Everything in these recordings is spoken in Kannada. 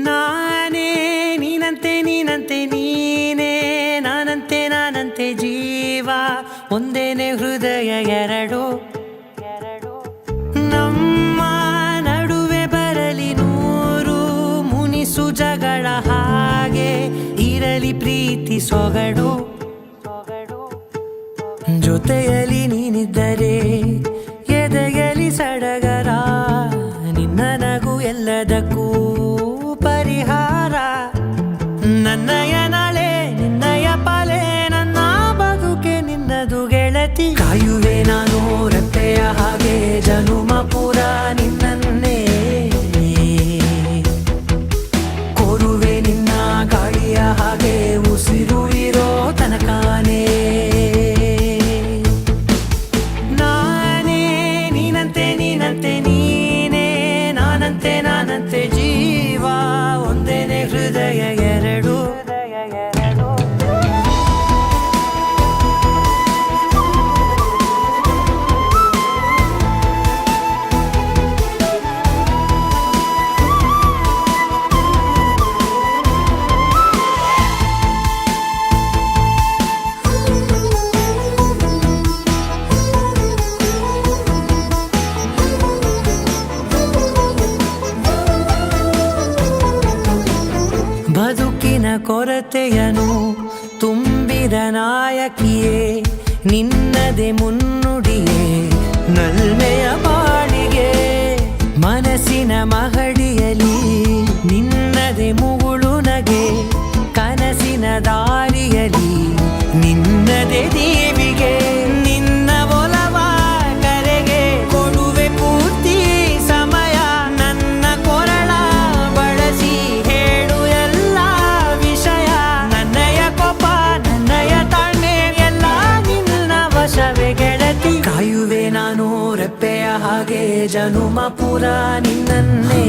ನಾನೇ ನೀನಂತೆ ನೀನಂತೆ ನೀನೇ ನಾನಂತೆ ನಾನಂತೆ ಜೀವ ಒಂದೇನೆ ಹೃದಯ ಎರಡು ನಮ್ಮ ನಡುವೆ ಬರಲಿ ನೂರು ಮುನಿಸು ಜಗಳ ಹಾಗೆ ಇರಲಿ ಪ್ರೀತಿ ಸೊಗಡು ಜೊತೆಯಲ್ಲಿ ನೀನಿದ್ದರೆ ಎದೆಯಲಿ ಸಡಗರ ನಿನ್ನ ನಗು ಎಲ್ಲದಕ್ಕೂ ಪರಿಹಾರ ನನ್ನಯ ನಾಳೆ ನಿನ್ನಯ ಪಾಲೆ ನನ್ನ ಬದುಕೆ ನಿನ್ನದು ಗೆಳತಿ ಕಾಯುವೆ ನಾನು ರೆಪ್ಪೆಯ ಹಾಗೆ ಜನುಮ ಪುರ ನಿನ್ನನ್ನೇ ಕೋರುವೆ ನಿನ್ನ ಗಾಳಿಯ ಹಾಗೆ ಉಸಿರು ಇರೋ ತನಕಾನೇ ನಾನೇ ನೀನಂತೆ ನೀನಂತೆ ನೀನೇ ನಾನಂತೆ ನಾನಂತೆ ಜೀವ ಒಂದೇನೆ ಹೃದಯ ಎರಡು ಬದುಕಿನ ಕೊರತೆಯನು ತುಂಬಿದ ನಾಯಕಿಯೇ ನಿನ್ನದೆ ಮುನ್ನುಡಿಯೇ ನಲ್ಮೆಯ ಬಾಳಿಗೆ ಮನಸ್ಸಿನ ಮಹಡಿಯಲಿ ನಿನ್ನದೆ ಮುಗುಳು ನಗೆ ಕನಸಿನ ದಾರಿಯಲಿ ನಿನ್ನದೆ ದೇವಿಗೆ ನಿನ್ನ ಒಲವ ಕರೆಗೆ ಕೊಡುವೆ ಪೂರ್ತಿ ಸಮಯ ನನ್ನ ಕೊರಳ ಬಳಸಿ ಹೇಳು ಎಲ್ಲ ವಿಷಯ ನನ್ನಯ ಕೋಪ ನನ್ನಯ ತಾಳ್ಮೆ ಎಲ್ಲ ನಿನ್ನ ವಶವೇ ಗೆಳತಿ ಕಾಯುವೆ ನಾನು ರೆಪ್ಪೆಯ ಹಾಗೆ ಜನುಮ ಪುರ ನಿನ್ನನ್ನೇ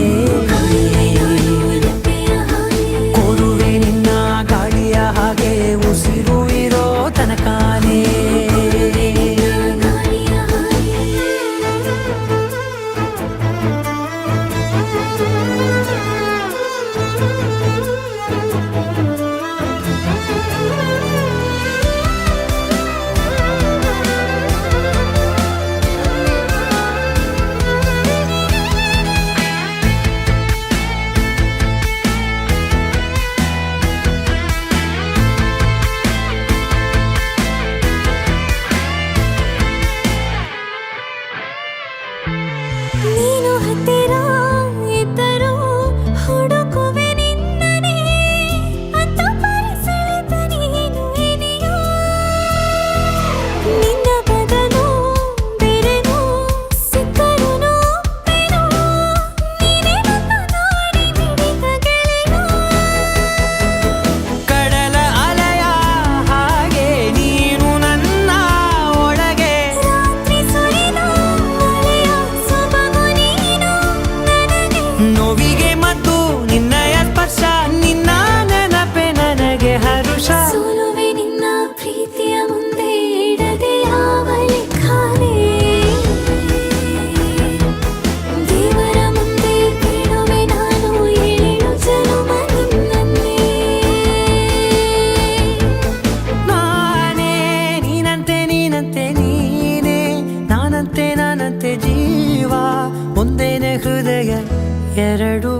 ಕೋರುವೆ ನಿನ್ನ ಗಾಳಿಯ ಹಾಗೆ ಉಸಿರು ಇರೋ ತನಕಾನೇ ನೀನು ಹತ್ತಿರ ಇದ್ದರೂ ಹುಡುಕುವೆ ನಿನ್ನನೇ ಅಂತ ಪರಿಸೆಳೆದ ನೀನು ಇದೆಯೋ ನಿನ್ನ ಬದಲು ಬೇರೆನೋ ಸಿಕ್ಕರೂ ಒಪ್ಪೆನೋ ನೀನೇ ನನ್ನ ನಾಡಿ ಮಿಡಿದ ಗೆಳೆಯೋ ಕಡಲ ಅಲೆಯ ಹಾಗೆ ನೀನು ನನ್ನ ಒಳಗೆ ರಾತ್ರಿ ಸುರಿದ ಮಳೆಯ ಸೊಬಗು ನೀನು ನನಗೆ ನೋವಿಗೆ ಮತ್ತು ನಿನ್ನಯ ಸ್ಪರ್ಶ ನಿನ್ನ ನೆನಪೆ ನನಗೆ ಹರುಷ ಸೋಲುವೆ ನಿನ್ನ ಪ್ರೀತಿಯ ಮುಂದೆ ಇಡದೆ ಯಾವ ಲೆಕ್ಕನೇ ದೇವರ ಮುಂದೆ ಬೇಡುವೆ ನಾನು ಏಳು ಜನುಮ ನಿನ್ನನ್ನೇ ನಾನೇ ನೀನಂತೆ ನೀನಂತೆ ನೀನೇ ನಾನಂತೆ ನಾನಂತೆ ಜೀವ ಒಂದೇನೆ ಹೃದಯ ಎರಡು